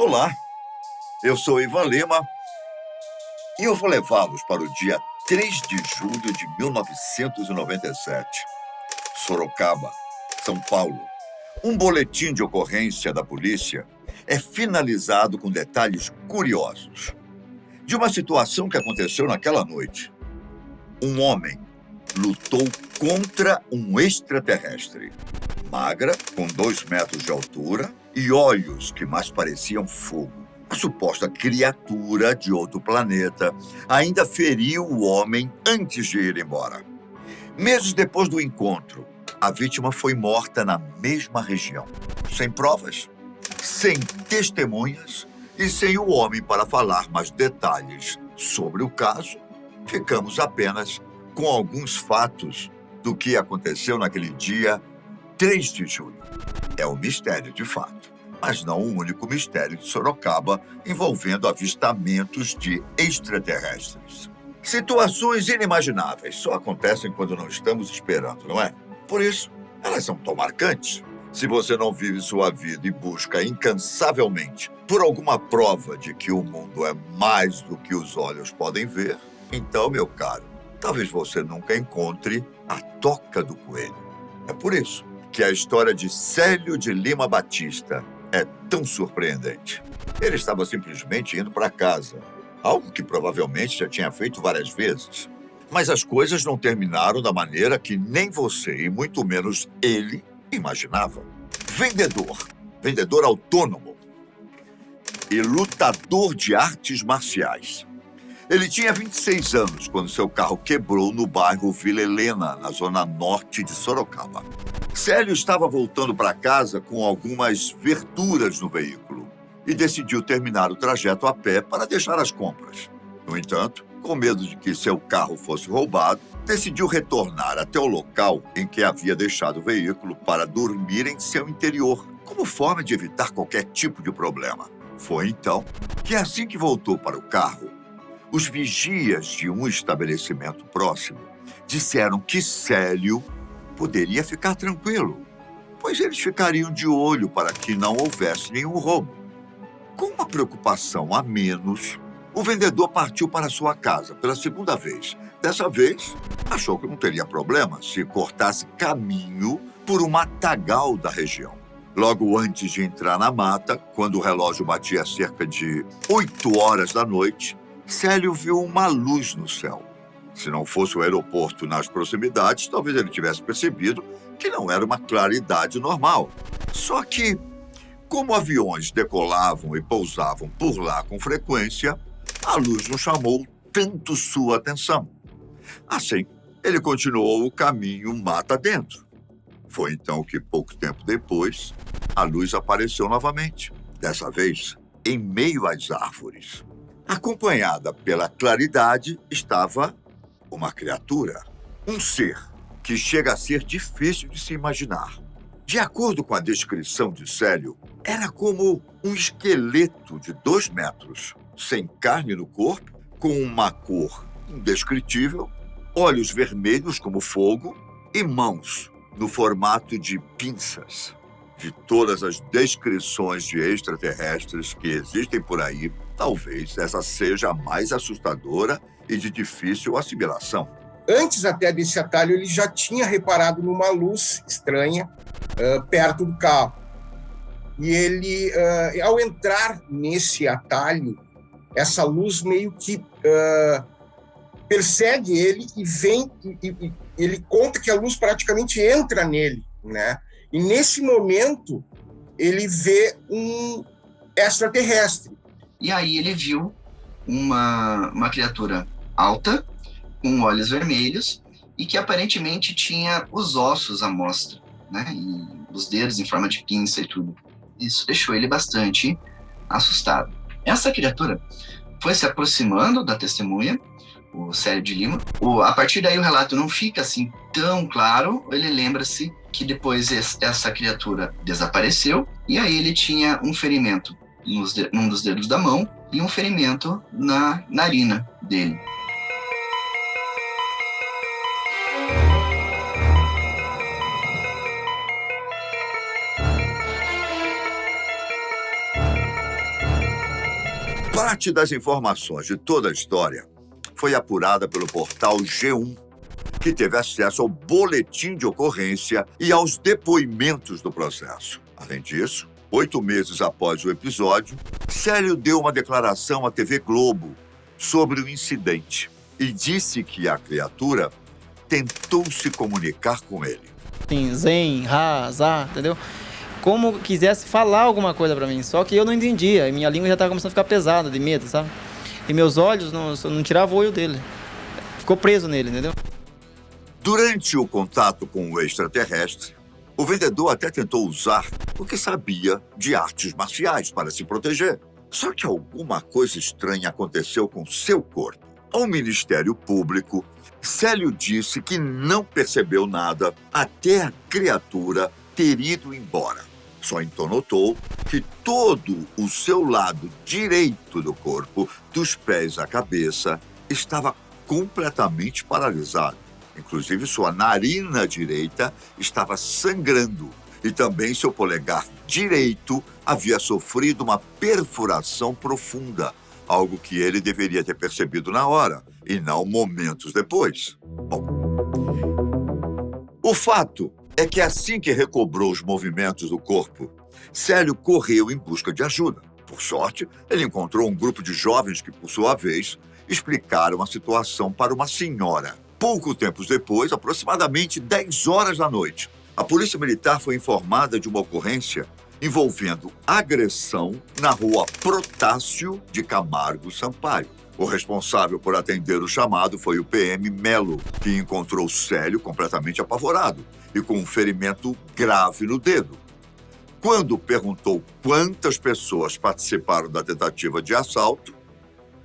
Olá, eu sou Ivan Lima e eu vou levá-los para o dia 3 de julho de 1997. Sorocaba, São Paulo. Um boletim de ocorrência da polícia é finalizado com detalhes curiosos de uma situação que aconteceu naquela noite. Um homem lutou contra um extraterrestre. Magra, com 2 metros de altura e olhos que mais pareciam fogo. A suposta criatura de outro planeta ainda feriu o homem antes de ir embora. Meses depois do encontro, a vítima foi morta na mesma região. Sem provas, sem testemunhas e sem o homem para falar mais detalhes sobre o caso, ficamos apenas com alguns fatos do que aconteceu naquele dia 3 de julho. É um mistério de fato, mas não o único mistério de Sorocaba envolvendo avistamentos de extraterrestres. Situações inimagináveis só acontecem quando não estamos esperando, não é? Por isso, elas são tão marcantes. Se você não vive sua vida e busca incansavelmente por alguma prova de que o mundo é mais do que os olhos podem ver, então, meu caro, talvez você nunca encontre a toca do coelho. É por isso que a história de Célio de Lima Batista é tão surpreendente. Ele estava simplesmente indo para casa, algo que provavelmente já tinha feito várias vezes. Mas as coisas não terminaram da maneira que nem você e muito menos ele imaginava. Vendedor autônomo e lutador de artes marciais. Ele tinha 26 anos quando seu carro quebrou no bairro Vila Helena, na zona norte de Sorocaba. Célio estava voltando para casa com algumas verduras no veículo e decidiu terminar o trajeto a pé para deixar as compras. No entanto, com medo de que seu carro fosse roubado, decidiu retornar até o local em que havia deixado o veículo para dormir em seu interior, como forma de evitar qualquer tipo de problema. Foi então que, assim que voltou para o carro, os vigias de um estabelecimento próximo disseram que Célio poderia ficar tranquilo, pois eles ficariam de olho para que não houvesse nenhum roubo. Com uma preocupação a menos, o vendedor partiu para sua casa pela segunda vez. Dessa vez, achou que não teria problema se cortasse caminho por um matagal da região. Logo antes de entrar na mata, quando o relógio batia cerca de 8 horas da noite, Célio viu uma luz no céu. Se não fosse o aeroporto nas proximidades, talvez ele tivesse percebido que não era uma claridade normal. Só que, como aviões decolavam e pousavam por lá com frequência, a luz não chamou tanto sua atenção. Assim, ele continuou o caminho mata dentro. Foi então que, pouco tempo depois, a luz apareceu novamente. Dessa vez, em meio às árvores. Acompanhada pela claridade, estava uma criatura. Um ser que chega a ser difícil de se imaginar. De acordo com a descrição de Célio, era como um esqueleto de 2 metros, sem carne no corpo, com uma cor indescritível, olhos vermelhos como fogo e mãos no formato de pinças. De todas as descrições de extraterrestres que existem por aí, talvez essa seja a mais assustadora e de difícil assimilação. Antes até desse atalho, ele já tinha reparado numa luz estranha perto do carro. E ele, ao entrar nesse atalho, essa luz meio que persegue ele e vem, e ele conta que a luz praticamente entra nele, né? E nesse momento, ele vê um extraterrestre. E aí ele viu uma criatura alta, com olhos vermelhos, e que aparentemente tinha os ossos à mostra, né? E os dedos em forma de pinça e tudo. Isso deixou ele bastante assustado. Essa criatura foi se aproximando da testemunha, o Célio de Lima. A partir daí o relato não fica assim tão claro. Ele lembra-se que depois essa criatura desapareceu, e aí ele tinha um ferimento num dos dedos da mão e um ferimento na narina dele. Parte das informações de toda a história foi apurada pelo portal G1, que teve acesso ao boletim de ocorrência e aos depoimentos do processo. Além disso, 8 meses após o episódio, Célio deu uma declaração à TV Globo sobre o incidente e disse que a criatura tentou se comunicar com ele. Tem zen, ra, zá, entendeu? Como quisesse falar alguma coisa pra mim, só que eu não entendia, e minha língua já estava começando a ficar pesada de medo, sabe? E meus olhos não tiravam o olho dele, ficou preso nele, entendeu? Durante o contato com o extraterrestre, o vendedor até tentou usar o que sabia de artes marciais para se proteger. Só que alguma coisa estranha aconteceu com seu corpo. Ao Ministério Público, Célio disse que não percebeu nada até a criatura ter ido embora. Só então notou que todo o seu lado direito do corpo, dos pés à cabeça, estava completamente paralisado. Inclusive, sua narina direita estava sangrando e também seu polegar direito havia sofrido uma perfuração profunda, algo que ele deveria ter percebido na hora e não momentos depois. Bom, o fato é que assim que recobrou os movimentos do corpo, Célio correu em busca de ajuda. Por sorte, ele encontrou um grupo de jovens que, por sua vez, explicaram a situação para uma senhora. Pouco tempo depois, aproximadamente 10 horas da noite, a Polícia Militar foi informada de uma ocorrência envolvendo agressão na rua Protásio de Camargo Sampaio. O responsável por atender o chamado foi o PM Melo, que encontrou Célio completamente apavorado e com um ferimento grave no dedo. Quando perguntou quantas pessoas participaram da tentativa de assalto,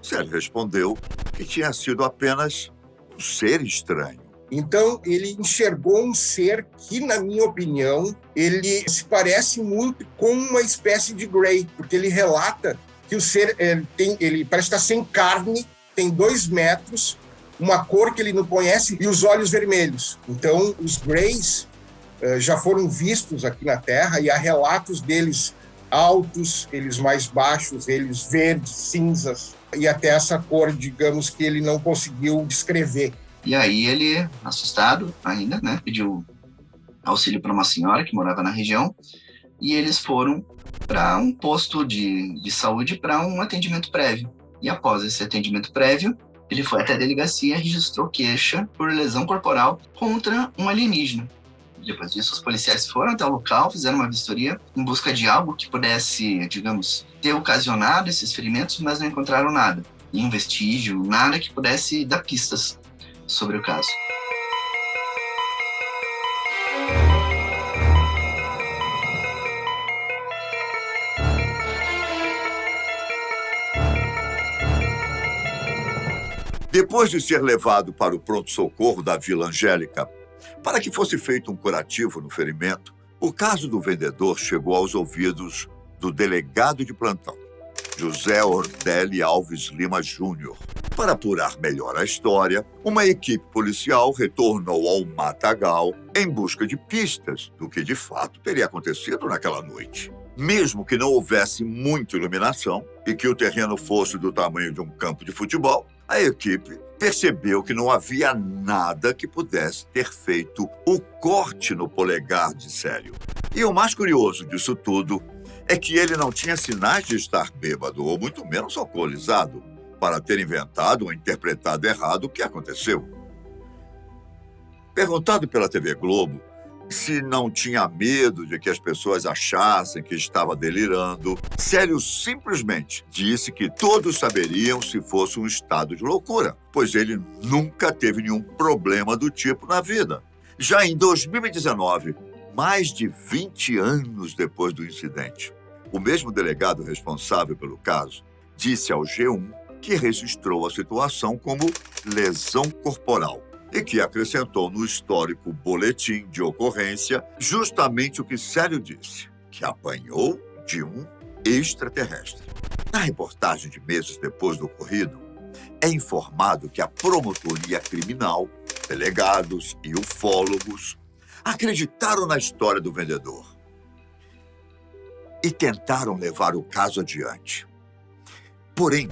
Célio respondeu que tinha sido apenas um ser estranho. Então, ele enxergou um ser que, na minha opinião, ele se parece muito com uma espécie de Grey, porque ele relata que o ser ele parece estar sem carne, tem 2 metros, uma cor que ele não conhece e os olhos vermelhos. Então, os Greys já foram vistos aqui na Terra e há relatos deles altos, eles mais baixos, eles verdes, cinzas e até essa cor, digamos, que ele não conseguiu descrever. E aí ele, assustado ainda, né, pediu auxílio para uma senhora que morava na região e eles foram para um posto de saúde para um atendimento prévio. E após esse atendimento prévio, ele foi até a delegacia e registrou queixa por lesão corporal contra um alienígena. Depois disso, os policiais foram até o local, fizeram uma vistoria em busca de algo que pudesse, digamos, ter ocasionado esses ferimentos, mas não encontraram nada. Nenhum vestígio, nada que pudesse dar pistas sobre o caso. Depois de ser levado para o pronto-socorro da Vila Angélica, para que fosse feito um curativo no ferimento, o caso do vendedor chegou aos ouvidos do delegado de plantão, José Ordelli Alves Lima Júnior. Para apurar melhor a história, uma equipe policial retornou ao Matagal em busca de pistas do que de fato teria acontecido naquela noite. Mesmo que não houvesse muita iluminação e que o terreno fosse do tamanho de um campo de futebol, a equipe percebeu que não havia nada que pudesse ter feito o corte no polegar de Célio. E o mais curioso disso tudo é que ele não tinha sinais de estar bêbado ou muito menos alcoolizado para ter inventado ou interpretado errado o que aconteceu. Perguntado pela TV Globo se não tinha medo de que as pessoas achassem que estava delirando, Célio simplesmente disse que todos saberiam se fosse um estado de loucura, pois ele nunca teve nenhum problema do tipo na vida. Já em 2019, mais de 20 anos depois do incidente, o mesmo delegado responsável pelo caso disse ao G1 que registrou a situação como lesão corporal e que acrescentou no histórico boletim de ocorrência justamente o que Célio disse, que apanhou de um extraterrestre. Na reportagem de meses depois do ocorrido, é informado que a promotoria criminal, delegados e ufólogos acreditaram na história do vendedor e tentaram levar o caso adiante. Porém,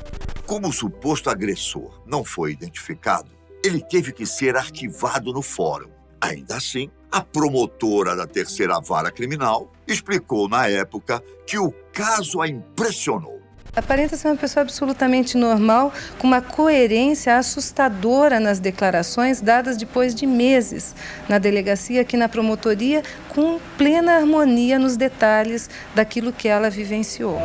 como o suposto agressor não foi identificado, ele teve que ser arquivado no fórum. Ainda assim, a promotora da terceira vara criminal explicou na época que o caso a impressionou. Aparenta ser uma pessoa absolutamente normal, com uma coerência assustadora nas declarações dadas depois de meses na delegacia, aqui na promotoria, com plena harmonia nos detalhes daquilo que ela vivenciou.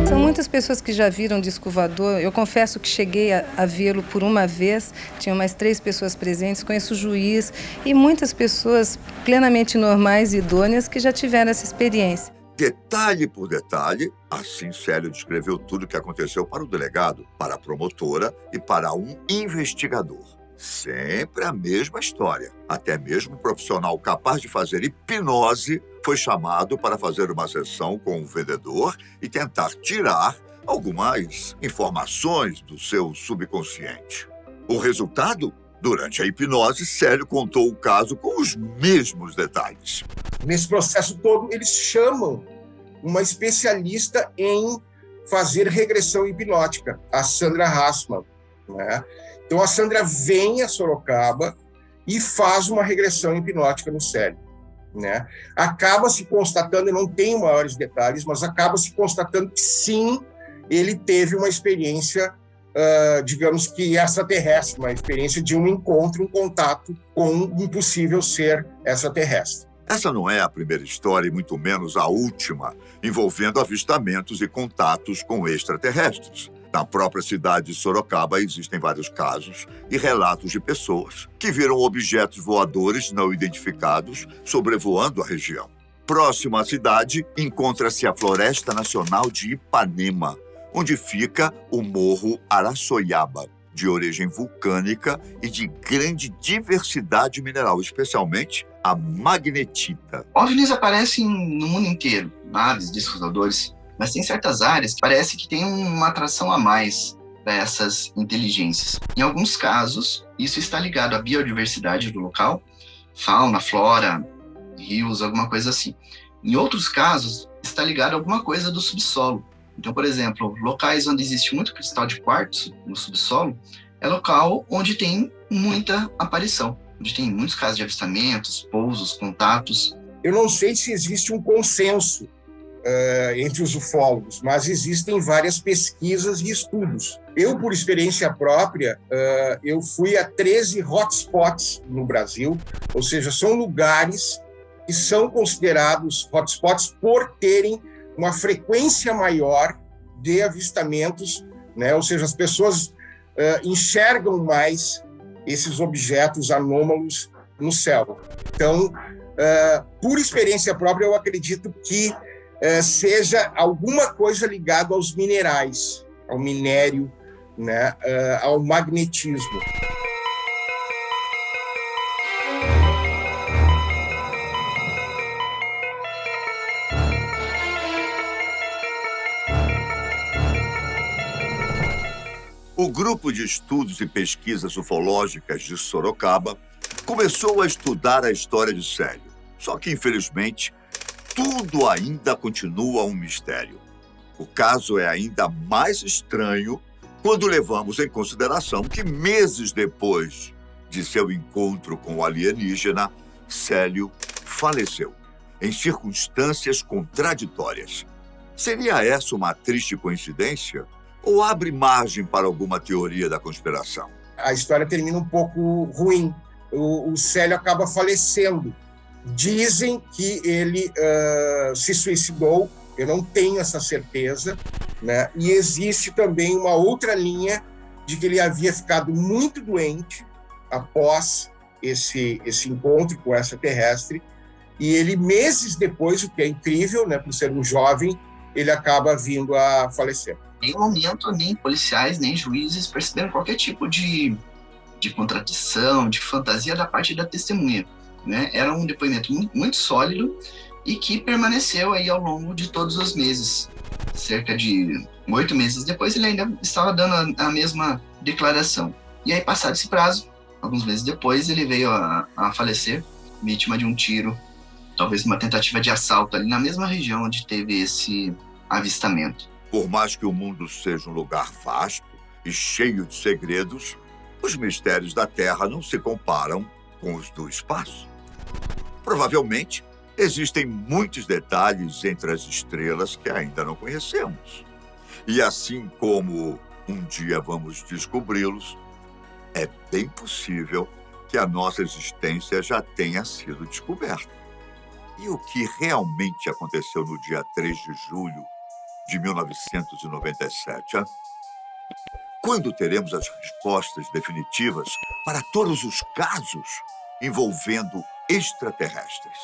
São muitas pessoas que já viram disco voador. Eu confesso que cheguei a vê-lo por uma vez, tinha mais 3 pessoas presentes, conheço o juiz e muitas pessoas plenamente normais e idôneas que já tiveram essa experiência. Detalhe por detalhe, assim Célio descreveu tudo o que aconteceu para o delegado, para a promotora e para um investigador. Sempre a mesma história. Até mesmo um profissional capaz de fazer hipnose foi chamado para fazer uma sessão com o vendedor e tentar tirar algumas informações do seu subconsciente. O resultado? Durante a hipnose, Célio contou o caso com os mesmos detalhes. Nesse processo todo, eles chamam uma especialista em fazer regressão hipnótica, a Sandra Hassmann, né? Então, a Sandra vem a Sorocaba e faz uma regressão hipnótica no Célio, né? Acaba se constatando, eu não tenho maiores detalhes, mas acaba se constatando que sim, ele teve uma experiência, digamos que extraterrestre, uma experiência de um encontro, um contato com um possível ser extraterrestre. Essa não é a primeira história e muito menos a última envolvendo avistamentos e contatos com extraterrestres. Na própria cidade de Sorocaba existem vários casos e relatos de pessoas que viram objetos voadores não identificados sobrevoando a região. Próximo à cidade encontra-se a Floresta Nacional de Ipanema, onde fica o Morro Araçoiaba, de origem vulcânica e de grande diversidade mineral, especialmente a magnetita. OVNIs aparecem no mundo inteiro, naves, discos voadores, mas tem certas áreas que parece que tem uma atração a mais para essas inteligências. Em alguns casos, isso está ligado à biodiversidade do local, fauna, flora, rios, alguma coisa assim. Em outros casos, está ligado a alguma coisa do subsolo. Então, por exemplo, locais onde existe muito cristal de quartzo no subsolo, é local onde tem muita aparição, onde tem muitos casos de avistamentos, pousos, contatos. Eu não sei se existe um consenso entre os ufólogos, mas existem várias pesquisas e estudos. Eu, por experiência própria, eu fui a 13 hotspots no Brasil, ou seja, são lugares que são considerados hotspots por terem uma frequência maior de avistamentos, né? Ou seja, as pessoas enxergam mais esses objetos anômalos no céu. Então, por experiência própria, eu acredito que seja alguma coisa ligada aos minerais, ao minério, né? Ao magnetismo. O Grupo de Estudos e Pesquisas Ufológicas de Sorocaba começou a estudar a história de Célio. Só que, infelizmente, tudo ainda continua um mistério. O caso é ainda mais estranho quando levamos em consideração que meses depois de seu encontro com o alienígena, Célio faleceu, em circunstâncias contraditórias. Seria essa uma triste coincidência? Ou abre margem para alguma teoria da conspiração? A história termina um pouco ruim. O Célio acaba falecendo. Dizem que ele se suicidou, eu não tenho essa certeza, né? E existe também uma outra linha de que ele havia ficado muito doente após esse encontro com o extraterrestre, e ele, meses depois, o que é incrível, né, por ser um jovem, ele acaba vindo a falecer. Em nenhum momento, nem policiais, nem juízes perceberam qualquer tipo de contradição, de fantasia da parte da testemunha, né? Era um depoimento muito sólido e que permaneceu aí ao longo de todos os meses. Cerca de 8 meses depois, ele ainda estava dando a mesma declaração. E aí, passado esse prazo, alguns meses depois, ele veio a falecer, vítima de um tiro talvez uma tentativa de assalto ali na mesma região onde teve esse avistamento. Por mais que o mundo seja um lugar vasto e cheio de segredos, os mistérios da Terra não se comparam com os do espaço. Provavelmente, existem muitos detalhes entre as estrelas que ainda não conhecemos. E assim como um dia vamos descobri-los, é bem possível que a nossa existência já tenha sido descoberta. E o que realmente aconteceu no dia 3 de julho de 1997, hein? Quando teremos as respostas definitivas para todos os casos envolvendo extraterrestres?